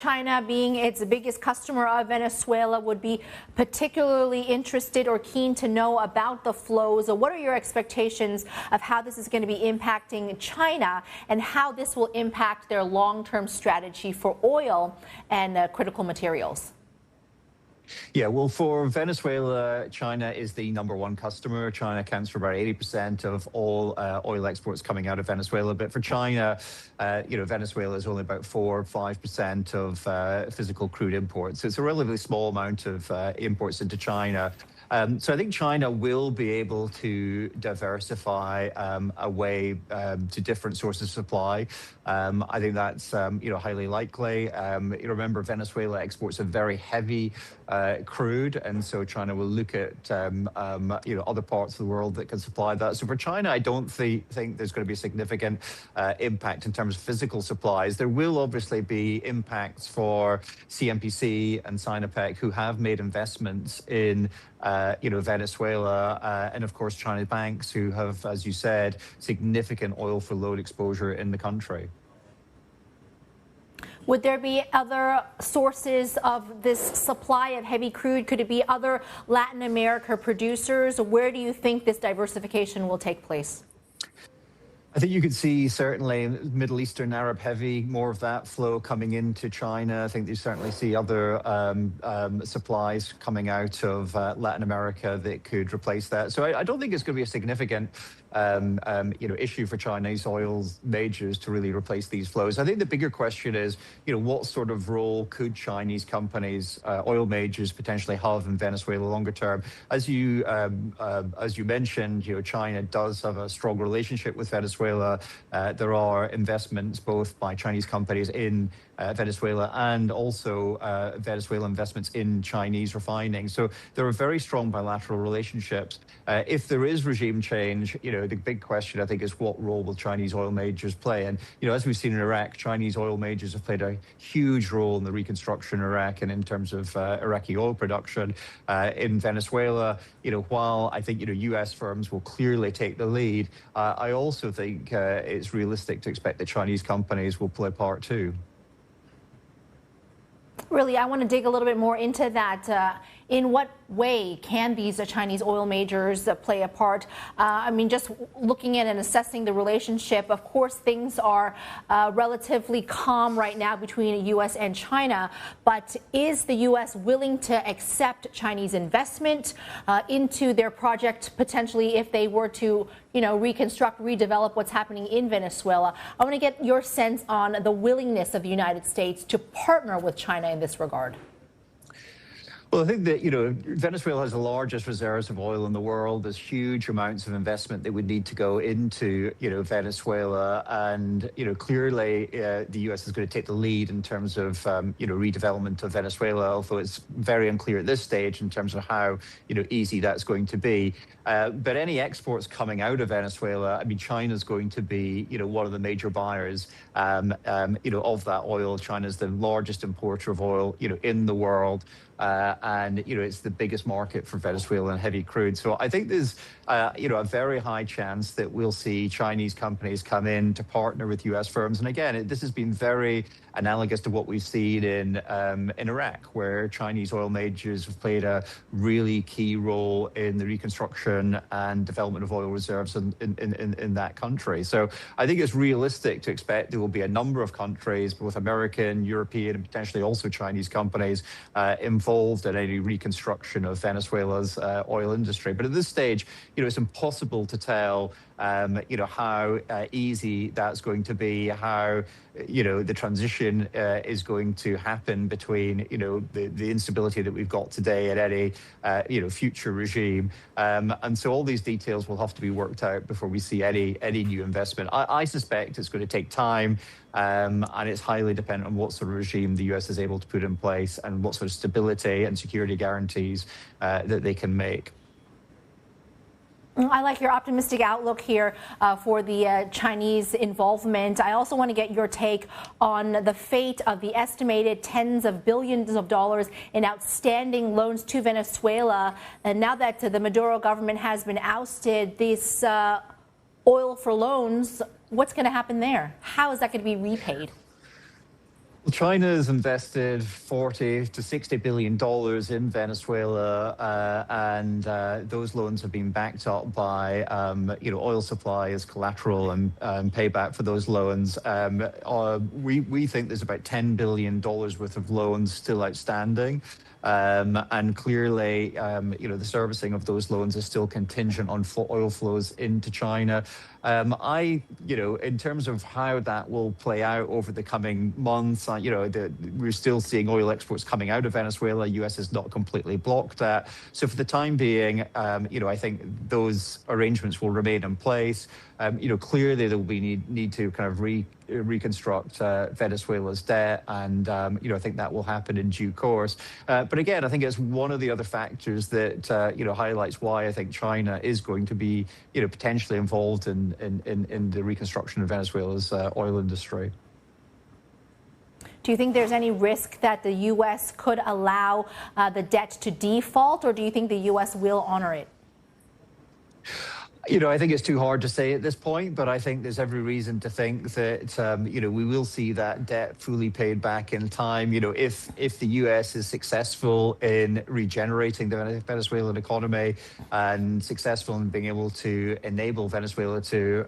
China, being its biggest customer of Venezuela, would be particularly interested or keen to know about the flows. What are your expectations of how this is going to be impacting China and how this will impact their long-term strategy for oil and critical materials? Yeah, well, for Venezuela, China is the #1 customer. China accounts for about 80% of all oil exports coming out of Venezuela. But for China, Venezuela is only about 4 or 5% of physical crude imports. So it's a relatively small amount of imports into China. So I think China will be able to diversify away to different sources of supply. I think that's highly likely. Remember, Venezuela exports a very heavy crude, and so China will look at other parts of the world that can supply that. So for China, I don't think there's going to be a significant impact in terms of physical supplies. There will obviously be impacts for CNPC and Sinopec, who have made investments in Venezuela, and of course China's banks, who have, as you said, significant oil for load exposure in the country. Would there be other sources of this supply of heavy crude? Could it be other Latin America producers? Where do you think this diversification will take place? I think you could see certainly Middle Eastern Arab heavy, more of that flow coming into China. I think you certainly see other supplies coming out of Latin America that could replace that. So I don't think it's going to be a significant issue for Chinese oil majors to really replace these flows. I think the bigger question is, what sort of role could Chinese companies, oil majors, potentially have in Venezuela longer term? As you mentioned, China does have a strong relationship with Venezuela. There are investments both by Chinese companies in Venezuela and also Venezuelan investments in Chinese refining. So there are very strong bilateral relationships. If there is regime change, the big question, I think, is what role will Chinese oil majors play? And, as we've seen in Iraq, Chinese oil majors have played a huge role in the reconstruction in Iraq and in terms of Iraqi oil production. In Venezuela, while I think, U.S. firms will clearly take the lead, I also think it's realistic to expect that Chinese companies will play a part too. Really, I want to dig a little bit more into that. In what way can these Chinese oil majors play a part? Just looking at and assessing the relationship, of course, things are relatively calm right now between the U.S. and China. But is the U.S. willing to accept Chinese investment into their project, potentially, if they were to, reconstruct, redevelop what's happening in Venezuela? I want to get your sense on the willingness of the United States to partner with China in this regard. Well, I think that, Venezuela has the largest reserves of oil in the world. There's huge amounts of investment that would need to go into, Venezuela. And, clearly, the U.S. is going to take the lead in terms of, redevelopment of Venezuela, although it's very unclear at this stage in terms of how, easy that's going to be. But any exports coming out of Venezuela, China's going to be, one of the major buyers, of that oil. China's the largest importer of oil, in the world. And, it's the biggest market for Venezuelan heavy crude. So I think there's, a very high chance that we'll see Chinese companies come in to partner with U.S. firms. And again, this has been very analogous to what we've seen in Iraq, where Chinese oil majors have played a really key role in the reconstruction and development of oil reserves in that country. So I think it's realistic to expect there will be a number of countries, both American, European, and potentially also Chinese companies involved in any reconstruction of Venezuela's oil industry. But at this stage, it's impossible to tell, how easy that's going to be, how, the transition is going to happen between, the instability that we've got today and any, future regime. And so all these details will have to be worked out before we see any new investment. I suspect it's going to take time, and it's highly dependent on what sort of regime the U.S. is able to put in place and what sort of stability and security guarantees that they can make. I like your optimistic outlook here for the Chinese involvement. I also want to get your take on the fate of the estimated tens of billions of dollars in outstanding loans to Venezuela. And now that the Maduro government has been ousted, this oil for loans, what's going to happen there? How is that going to be repaid? China has invested 40 to 60 billion dollars in Venezuela, and those loans have been backed up by oil supply as collateral and payback for those loans. We think there's about $10 billion worth of loans still outstanding. And clearly, the servicing of those loans is still contingent on oil flows into China. In terms of how that will play out over the coming months, we're still seeing oil exports coming out of Venezuela. U.S. has not completely blocked that. So for the time being, I think those arrangements will remain in place. Clearly there will be need to kind of reconstruct Venezuela's debt, and I think that will happen in due course. But again, I think it's one of the other factors that highlights why I think China is going to be potentially involved in the reconstruction of Venezuela's oil industry. Do you think there's any risk that the U.S. could allow the debt to default, or do you think the U.S. will honor it? I think it's too hard to say at this point, but I think there's every reason to think that, we will see that debt fully paid back in time. If the U.S. is successful in regenerating the Venezuelan economy and successful in being able to enable Venezuela to,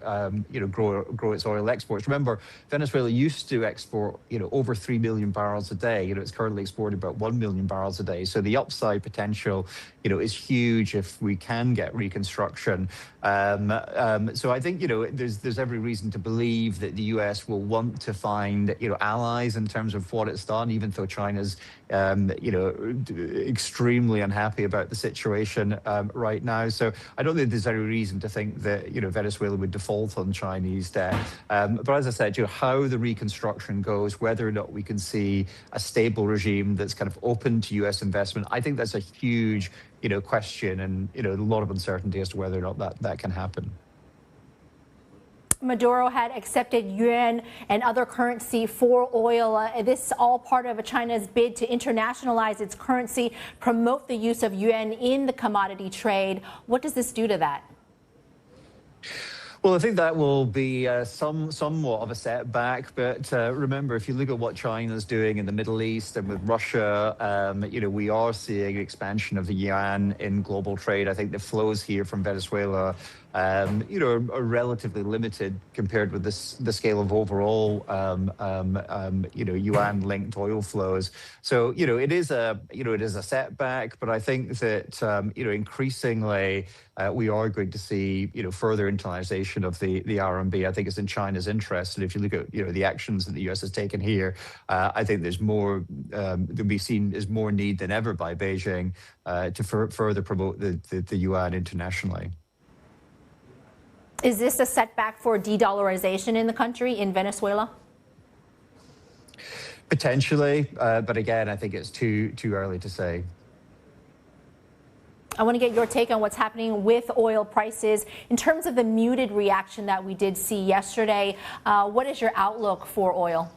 grow its oil exports. Remember, Venezuela used to export, over 3 million barrels a day. It's currently exporting about 1 million barrels a day. So the upside potential, is huge if we can get reconstruction. So I think, there's every reason to believe that the U.S. will want to find, allies in terms of what it's done, even though China's, extremely unhappy about the situation right now. So I don't think there's any reason to think that, Venezuela would default on Chinese debt. But as I said, how the reconstruction goes, whether or not we can see a stable regime that's kind of open to U.S. investment, I think that's a huge question, and a lot of uncertainty as to whether or not that can happen. Maduro had accepted yuan and other currency for oil. This all part of China's bid to internationalize its currency, promote the use of yuan in the commodity trade. What does this do to that? Well, I think that will be somewhat of a setback. But remember, if you look at what China's doing in the Middle East and with Russia, we are seeing expansion of the yuan in global trade. I think the flows here from Venezuela, are relatively limited compared with the scale of overall, yuan-linked oil flows. So, it is a setback. But I think that, increasingly, we are going to see, further internalization of the RMB. I think it's in China's interest. And if you look at, the actions that the U.S. has taken here, I think there's more to be seen as more need than ever by Beijing to further promote the yuan internationally. Is this a setback for de-dollarization in the country, in Venezuela? Potentially, but again, I think it's too early to say. I want to get your take on what's happening with oil prices. In terms of the muted reaction that we did see yesterday, what is your outlook for oil?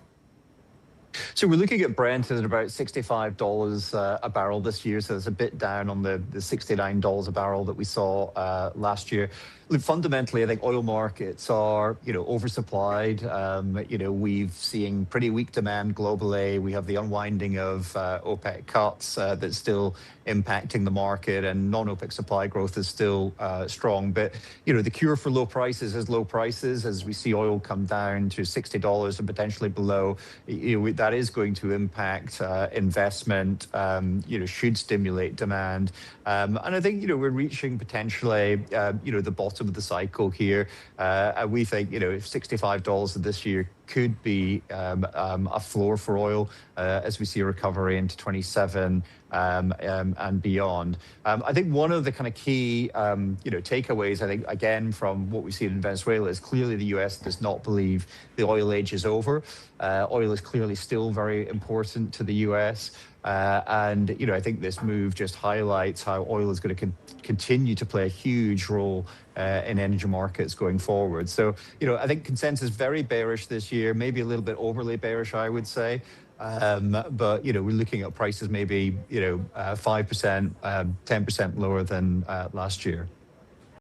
So we're looking at Brent at about $65 a barrel this year. So it's a bit down on the $69 a barrel that we saw last year. Look, fundamentally, I think oil markets are, oversupplied. We've seen pretty weak demand globally. We have the unwinding of OPEC cuts that's still impacting the market, and non-OPEC supply growth is still strong. But, the cure for low prices is low prices. As we see oil come down to $60 and potentially below, that is going to impact investment, should stimulate demand. And I think, we're reaching potentially, the bottom of the cycle here. And we think, if $65 this year could be a floor for oil as we see a recovery into 27 and beyond. I think one of the kind of key, takeaways, I think, again, from what we see in Venezuela is clearly the U.S. does not believe the oil age is over. Oil is clearly still very important to the U.S. And, I think this move just highlights how oil is going to continue to play a huge role in energy markets going forward. So, I think consensus is very bearish this year, maybe a little bit overly bearish, I would say. But, we're looking at prices maybe, 5%, 10% lower than last year.